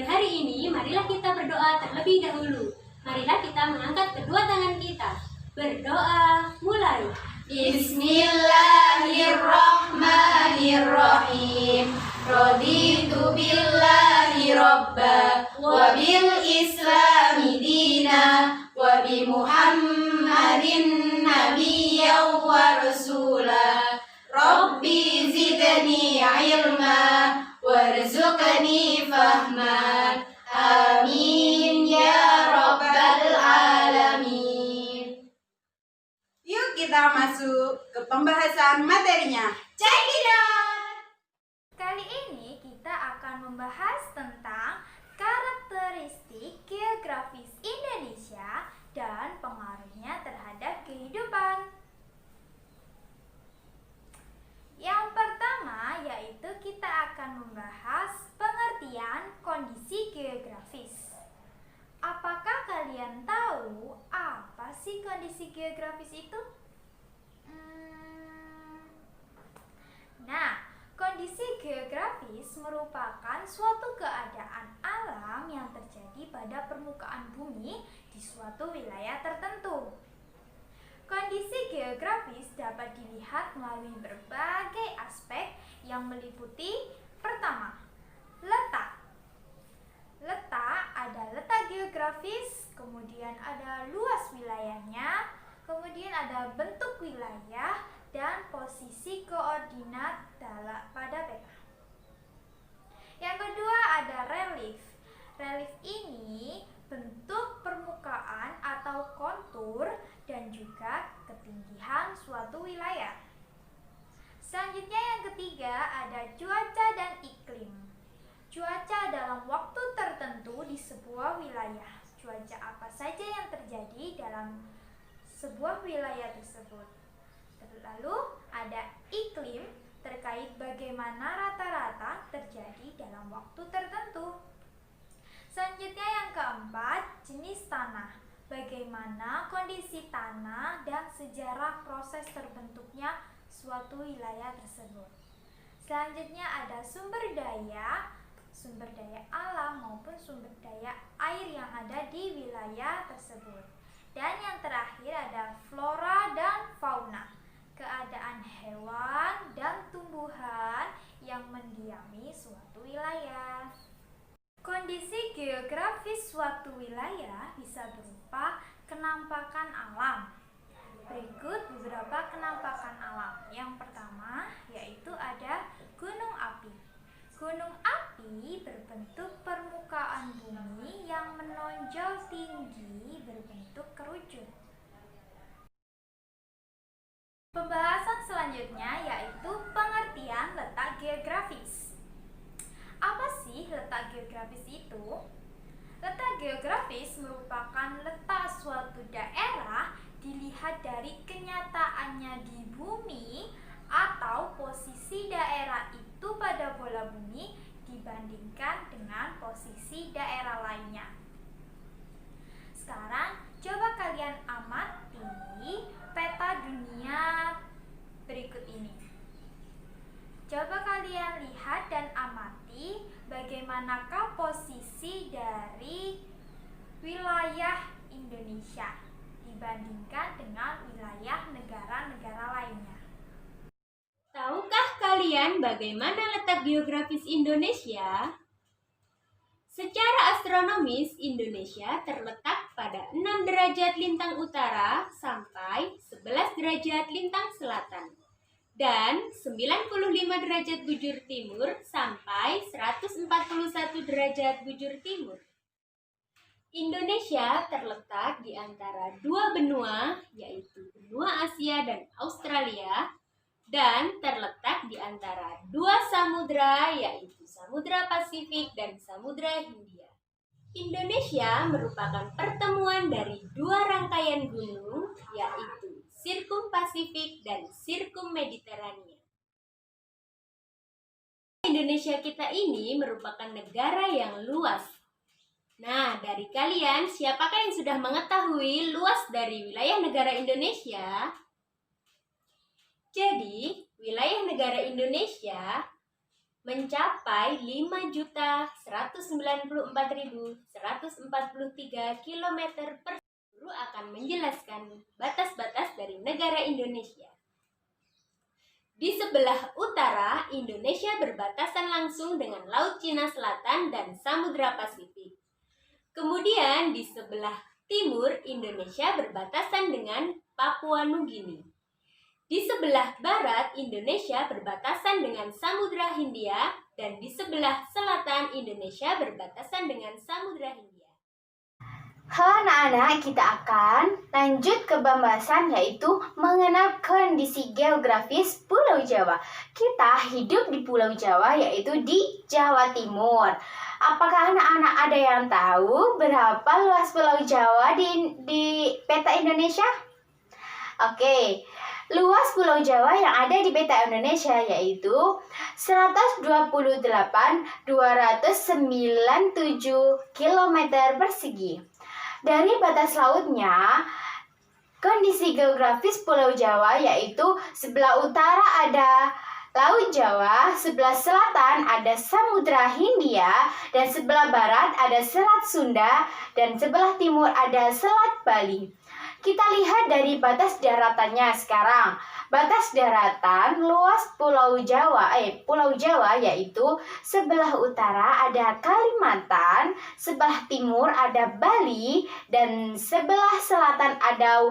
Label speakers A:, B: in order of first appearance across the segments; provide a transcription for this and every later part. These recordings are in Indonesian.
A: Pada hari ini, marilah kita berdoa terlebih dahulu. Marilah kita mengangkat kedua tangan kita. Berdoa, mulai.
B: Bismillahirrahmanirrahim. Raditu billahi robba wa bil islami dina wa bi Muhammadin nabiyyan wa rasula. Rabbi zidni ilma warzuqni fahma. Amin ya rabbal alamin.
C: Yuk kita masuk ke pembahasan materinya.
B: Check it out.
D: Kali ini kita akan membahas tentang karakteristik geografis Indonesia dan pengaruhnya terhadap kehidupan. Yang pertama yaitu kita akan membahas pengertian kondisi geografis. Apakah kalian tahu apa sih kondisi geografis itu? Nah, kondisi geografis merupakan suatu keadaan alam yang terjadi pada permukaan bumi di suatu wilayah tertentu. Kondisi geografis dapat dilihat melalui berbagai aspek yang meliputi: pertama, letak. Letak ada letak geografis, kemudian ada luas wilayahnya, kemudian ada bentuk wilayah dan posisi koordinat pada peta. Yang kedua ada relief. Relief ini bentuk permukaan atau kontur dan juga ketinggian suatu wilayah. Selanjutnya yang ketiga ada cuaca dan iklim. Cuaca dalam waktu tertentu di sebuah wilayah. Cuaca apa saja yang terjadi dalam sebuah wilayah tersebut. Lalu ada iklim terkait bagaimana rata-rata terjadi dalam waktu tertentu. Selanjutnya yang keempat, jenis tanah. Bagaimana kondisi tanah dan sejarah proses terbentuknya suatu wilayah tersebut. Selanjutnya ada sumber daya alam maupun sumber daya air yang ada di wilayah tersebut. Dan yang terakhir ada flora dan fauna. Keadaan hewan dan tumbuhan yang mendiami suatu wilayah. Kondisi geografis suatu wilayah bisa berupa kenampakan alam. Berikut beberapa kenampakan alam. Yang pertama yaitu ada gunung api. Gunung api berbentuk permukaan bumi yang menonjol tinggi berbentuk kerucut. Pembahasan selanjutnya yaitu pengertian letak geografis. Apa sih letak geografis itu? Letak geografis merupakan letak suatu daerah dilihat dari kenyataannya di bumi atau posisi daerah itu pada bola bumi dibandingkan dengan posisi daerah lainnya. Sekarang coba kalian amati peta dunia berikut ini. Coba kalian lihat dan amati bagaimanakah posisi dari wilayah Indonesia dibandingkan dengan wilayah negara-negara lainnya.
A: Tahukah kalian bagaimana letak geografis Indonesia? Secara astronomis, Indonesia terletak pada 6 derajat lintang utara sampai 11 derajat lintang selatan dan 95 derajat bujur timur sampai 141 derajat bujur timur. Indonesia terletak di antara dua benua, yaitu benua Asia dan Australia, dan terletak di antara dua samudra, yaitu Samudra Pasifik dan Samudra Hindia. Indonesia merupakan pertemuan dari dua rangkaian gunung, yaitu Sirkum Pasifik dan Sirkum Mediterania. Indonesia kita ini merupakan negara yang luas. Nah, dari kalian, siapakah yang sudah mengetahui luas dari wilayah negara Indonesia? Jadi, wilayah negara Indonesia mencapai 5.194.143 km per guru akan menjelaskan batas-batas dari negara Indonesia. Di sebelah utara, Indonesia berbatasan langsung dengan Laut Cina Selatan dan Samudra Pasifik. Kemudian di sebelah timur, Indonesia berbatasan dengan Papua Nugini. Di sebelah barat, Indonesia berbatasan dengan Samudra Hindia, dan di sebelah selatan, Indonesia berbatasan dengan Samudra Hindia.
B: Halo anak-anak, kita akan lanjut ke pembahasan yaitu mengenal kondisi geografis Pulau Jawa. Kita hidup di Pulau Jawa yaitu di Jawa Timur. Apakah anak-anak ada yang tahu berapa luas Pulau Jawa di peta Indonesia? Oke, luas Pulau Jawa yang ada di peta Indonesia yaitu 128.297 km persegi. Dari batas lautnya, kondisi geografis Pulau Jawa yaitu sebelah utara ada Laut Jawa, sebelah selatan ada Samudra Hindia, dan sebelah barat ada Selat Sunda, dan sebelah timur ada Selat Bali. Kita lihat dari batas daratannya sekarang. Batas daratan luas Pulau Jawa yaitu sebelah utara ada Kalimantan, sebelah timur ada Bali, dan sebelah selatan ada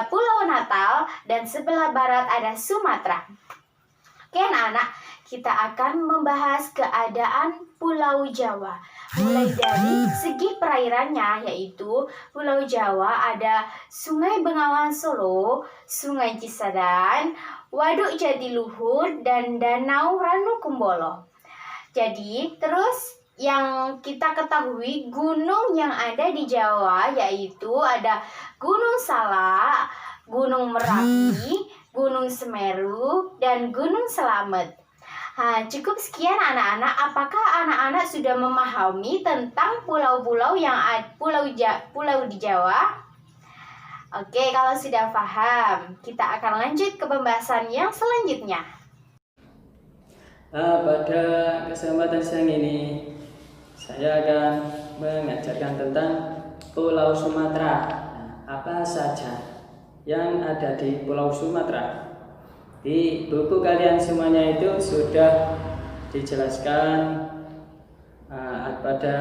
B: Pulau Natal, dan sebelah barat ada Sumatera. Oke anak-anak, kita akan membahas keadaan Pulau Jawa. Mulai dari segi perairannya yaitu Pulau Jawa ada Sungai Bengawan Solo, Sungai Cisadane, Waduk Jatiluhur, dan Danau Ranu Kumbolo. Jadi terus yang kita ketahui gunung yang ada di Jawa yaitu ada Gunung Salak, Gunung Merapi, Gunung Semeru, dan Gunung Selamet. Cukup sekian anak-anak. Apakah anak-anak sudah memahami tentang pulau-pulau yang pulau di Jawa? Oke, kalau sudah paham, kita akan lanjut ke pembahasan yang selanjutnya.
E: Pada kesempatan siang ini, saya akan mengajarkan tentang Pulau Sumatera. Apa saja yang ada di Pulau Sumatera? Di buku kalian semuanya itu sudah dijelaskan pada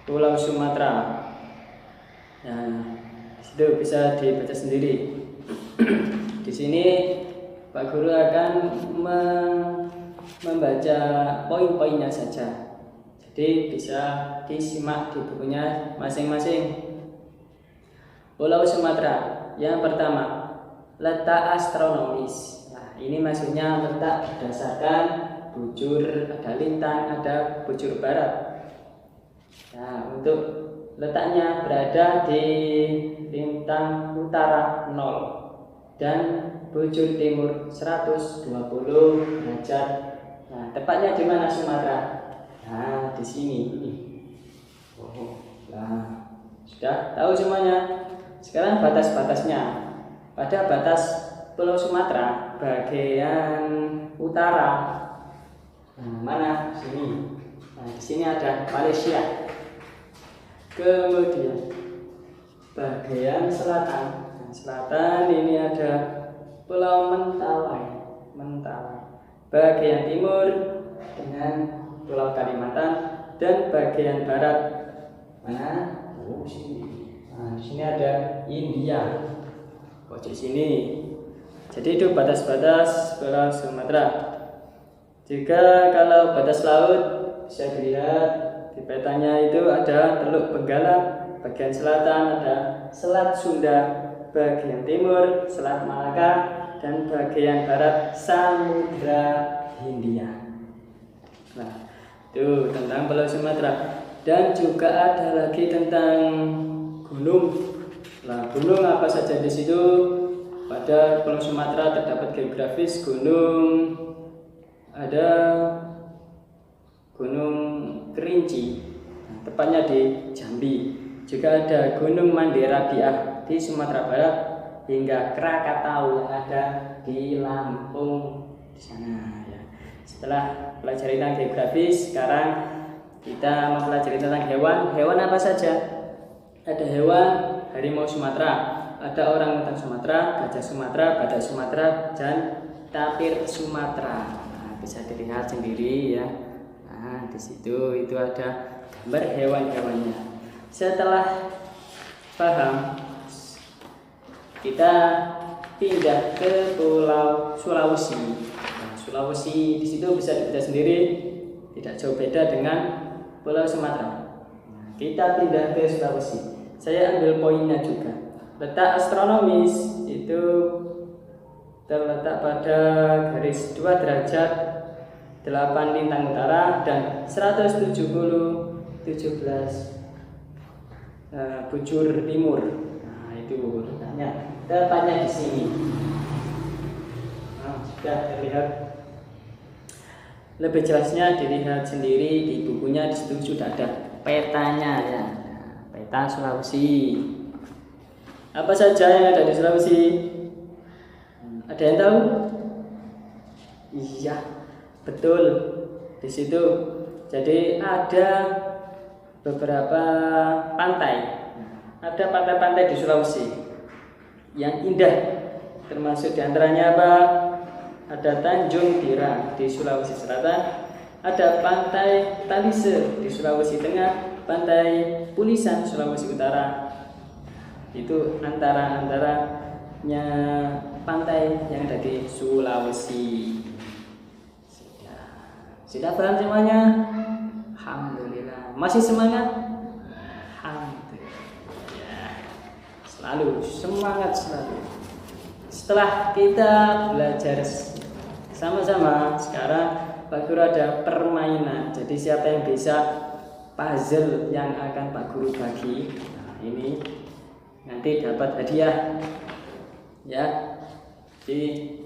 E: Pulau Sumatera. Nah, itu bisa dibaca sendiri. Di sini Pak Guru akan membaca poin-poinnya saja. Jadi bisa disimak di bukunya masing-masing. Pulau Sumatera. Yang pertama, letak astronomis. Nah, ini maksudnya letak berdasarkan bujur, ada lintang, ada bujur barat. Nah, untuk letaknya berada di lintang utara 0 dan bujur timur 120 derajat. Nah, tepatnya di mana Sumatera? Nah, di sini. Nah, sudah tahu semuanya. Sekarang batas-batasnya. Pada batas Pulau Sumatera bagian utara, mana sini? Nah, di sini ada Malaysia. Kemudian bagian selatan. Nah, selatan ini ada Pulau Mentawai. Bagian timur dengan Pulau Kalimantan, dan bagian barat mana? Oh, sini. Nah, di sini ada India. Pojok sini. Jadi itu batas-batas Pulau Sumatera. Jika kalau batas laut bisa dilihat di petanya itu ada Teluk Benggala, bagian selatan ada Selat Sunda, bagian timur Selat Malaka, dan bagian barat Samudra Hindia. Nah, itu tentang Pulau Sumatera. Dan juga ada lagi tentang gunung. Nah, gunung apa saja di situ? Pada Pulau Sumatera terdapat geografis gunung. Ada Gunung Kerinci, tepatnya di Jambi. Juga ada Gunung Manderabiah di Sumatera Barat, hingga Krakatau yang ada di Lampung di sana ya. Setelah pelajari tentang geografis, sekarang kita mempelajari tentang hewan. Hewan apa saja? Ada hewan harimau Sumatera, ada orangutan Sumatera, gajah Sumatera, badak Sumatera, dan tapir Sumatera. Nah, bisa dilihat sendiri ya. Nah, di situ itu ada gambar hewan-hewannya. Setelah paham, kita pindah ke Pulau Sulawesi. Nah, Sulawesi di situ bisa dibaca sendiri, tidak jauh beda dengan Pulau Sumatera. Nah, kita pindah ke Sulawesi. Saya ambil poinnya juga. Letak astronomis itu terletak pada garis 2 derajat 8 lintang utara dan 170 bujur timur. Nah, itu letaknya. Tepatnya di sini. Nah, sudah terlihat. Lebih jelasnya dilihat sendiri di bukunya, di situ sudah ada petanya ya. Nah, peta Sulawesi. Apa saja yang ada di Sulawesi? Ada yang tahu? Iya, betul. Di situ. Jadi ada beberapa pantai. Ada pantai-pantai di Sulawesi yang indah, termasuk diantaranya apa? Ada Tanjung Bira di Sulawesi Selatan, ada Pantai Talise di Sulawesi Tengah, Pantai Pulisan Sulawesi Utara. Itu antara-antaranya pantai yang ada di Sulawesi. Sudah paham semuanya? Alhamdulillah. Masih semangat? Alhamdulillah. Ya. Selalu semangat selalu. Setelah kita belajar sama-sama, sekarang Pak Guru ada permainan. Jadi siapa yang bisa puzzle yang akan Pak Guru bagi, nah, ini nanti dapat hadiah. Ya. Jadi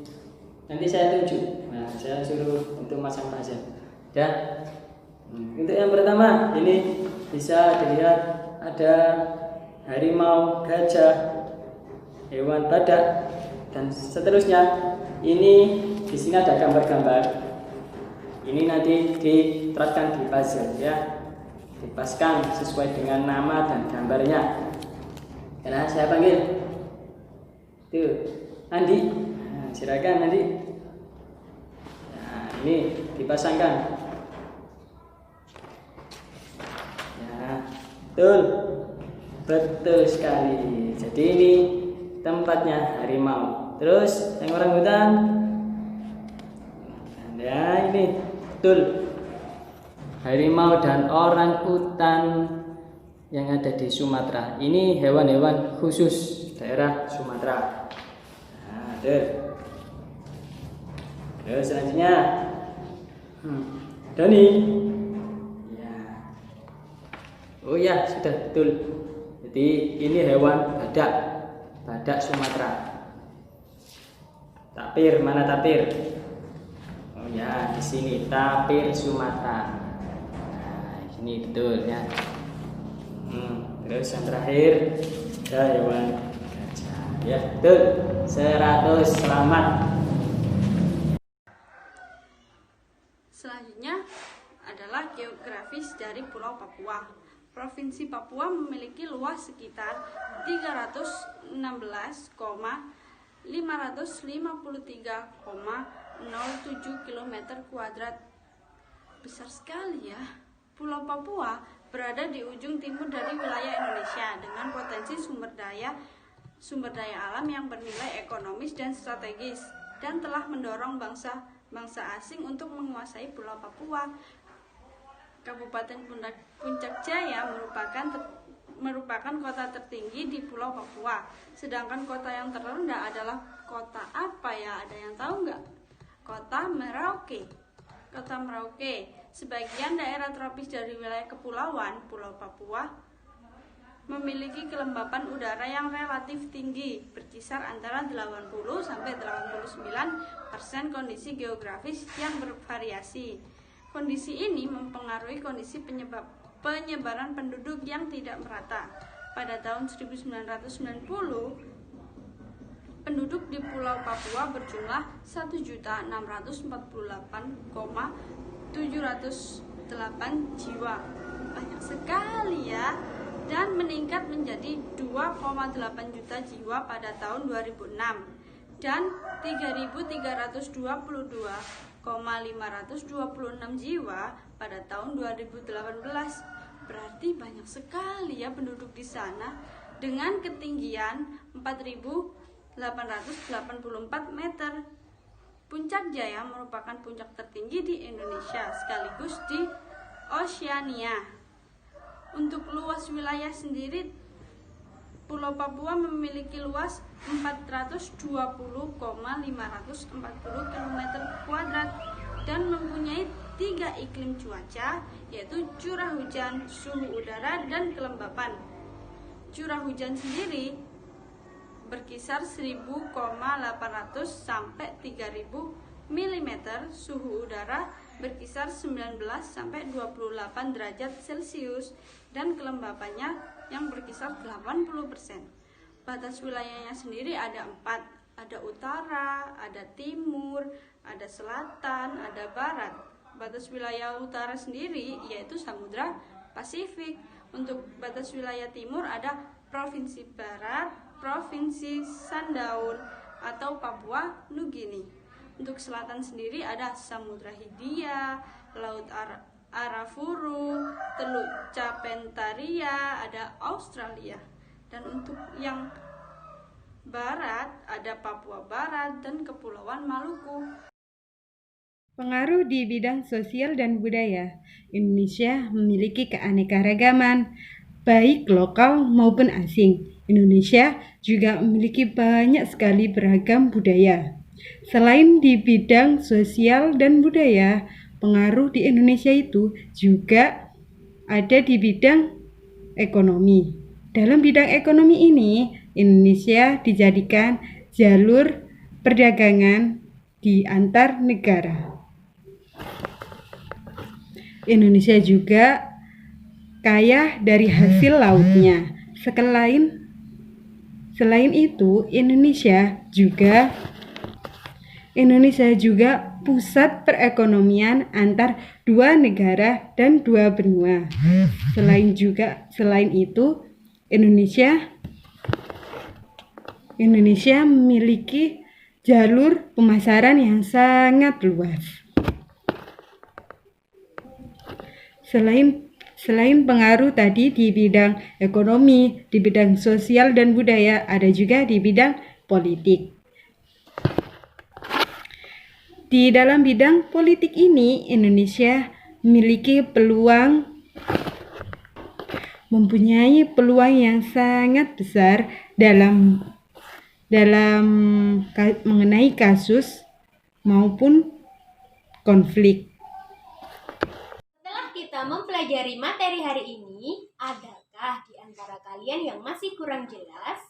E: nanti saya tunjuk. Nah, saya suruh untuk masang puzzle. Ya. Untuk yang pertama, ini bisa dilihat ada harimau, gajah, hewan badak, dan seterusnya. Ini di sini ada gambar-gambar. Ini nanti diterapkan di puzzle ya. Dipaskan sesuai dengan nama dan gambarnya. Karena saya panggil. Tuh, Andi. Nah, silakan Andi. Nah, ini dipasangkan. Ya, betul. Betul sekali. Jadi ini tempatnya harimau. Terus yang orangutan. Ya, ini betul. Harimau dan orangutan yang ada di Sumatera. Ini hewan-hewan khusus daerah Sumatera. Nah, terus selanjutnya Doni. Ya. Oh ya, sudah betul. Jadi ini hewan badak. Badak Sumatera. Tapir, mana tapir? Oh ya, di sini tapir Sumatera. Nah, ini betul ya. Terus yang terakhir ada hewan gajah. Ya, betul. 100 selamat.
F: Selanjutnya adalah geografis dari Pulau Papua. Provinsi Papua memiliki luas sekitar 316,553,07 km². Besar sekali ya. Pulau Papua berada di ujung timur dari wilayah Indonesia dengan potensi sumber daya alam yang bernilai ekonomis dan strategis, dan telah mendorong bangsa asing untuk menguasai Pulau Papua. Kabupaten Puncak Jaya merupakan kota tertinggi di Pulau Papua. Sedangkan kota yang terendah adalah kota apa ya? Ada yang tahu nggak? Kota Merauke. Kota Merauke, sebagian daerah tropis dari wilayah kepulauan Pulau Papua, memiliki kelembapan udara yang relatif tinggi, berkisar antara 80–89%. Kondisi geografis yang bervariasi. Kondisi ini mempengaruhi kondisi penyebaran penduduk yang tidak merata. Pada tahun 1990, Penduduk di Pulau Papua berjumlah 1.648,708 jiwa. Banyak sekali ya. Dan meningkat menjadi 2,8 juta jiwa pada tahun 2006 dan 3.322,526 jiwa pada tahun 2018. Berarti banyak sekali ya penduduk di sana dengan ketinggian 4.884 meter. Puncak Jaya merupakan puncak tertinggi di Indonesia sekaligus di Oseania. Untuk luas wilayah sendiri, Pulau Papua memiliki luas 420,540 km² dan mempunyai 3 iklim cuaca, yaitu curah hujan, suhu udara, dan kelembapan. Curah hujan sendiri berkisar 1.800 sampai 3.000 mm, suhu udara berkisar 19 sampai 28 derajat Celcius dan kelembapannya yang berkisar 80%. Batas wilayahnya sendiri ada 4, ada utara, ada timur, ada selatan, ada barat. Batas wilayah utara sendiri yaitu Samudra Pasifik. Untuk batas wilayah timur ada Provinsi Barat, Provinsi Sandaun atau Papua Nugini. Untuk selatan sendiri ada Samudra Hindia, Laut Arafuru, Teluk Carpentaria, ada Australia. Dan untuk yang barat ada Papua Barat dan Kepulauan Maluku.
G: Pengaruh di bidang sosial dan budaya. Indonesia memiliki keanekaragaman, baik lokal maupun asing. Indonesia juga memiliki banyak sekali beragam budaya. Selain di bidang sosial dan budaya, pengaruh di Indonesia itu juga ada di bidang ekonomi. Dalam bidang ekonomi ini, Indonesia dijadikan jalur perdagangan di antar negara. Indonesia juga kaya dari hasil lautnya. Selain itu, Indonesia juga pusat perekonomian antar dua negara dan dua benua. Selain itu, Indonesia memiliki jalur pemasaran yang sangat luas. Selain pengaruh tadi di bidang ekonomi, di bidang sosial dan budaya, ada juga di bidang politik. Di dalam bidang politik ini, Indonesia mempunyai peluang yang sangat besar dalam mengenai kasus maupun konflik.
A: Setelah kita mempelajari materi hari ini, adakah di antara kalian yang masih kurang jelas?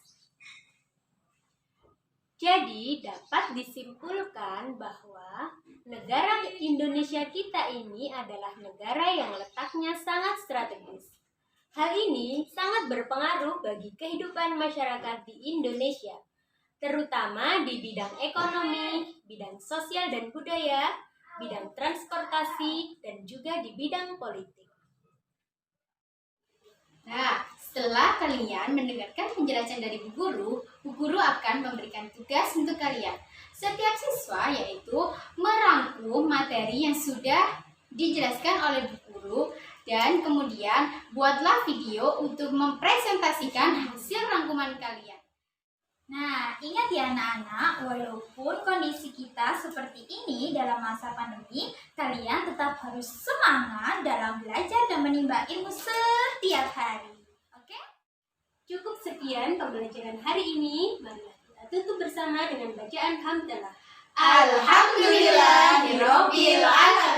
A: Jadi, dapat disimpulkan bahwa negara Indonesia kita ini adalah negara yang letaknya sangat strategis. Hal ini sangat berpengaruh bagi kehidupan masyarakat di Indonesia, terutama di bidang ekonomi, bidang sosial dan budaya, bidang transportasi, dan juga di bidang politik.
B: Nah, setelah kalian mendengarkan penjelasan dari Bu Guru akan memberikan tugas untuk kalian. Setiap siswa yaitu merangkum materi yang sudah dijelaskan oleh Bu Guru dan kemudian buatlah video untuk mempresentasikan hasil rangkuman kalian.
D: Nah, ingat ya anak-anak, walaupun kondisi kita seperti ini dalam masa pandemi, kalian tetap harus semangat dalam belajar dan menimba ilmu setiap hari. Oke?
A: Cukup sekian pembelajaran hari ini. Marilah kita tutup bersama dengan bacaan hamdalah.
B: Alhamdulillahirobbil alamin.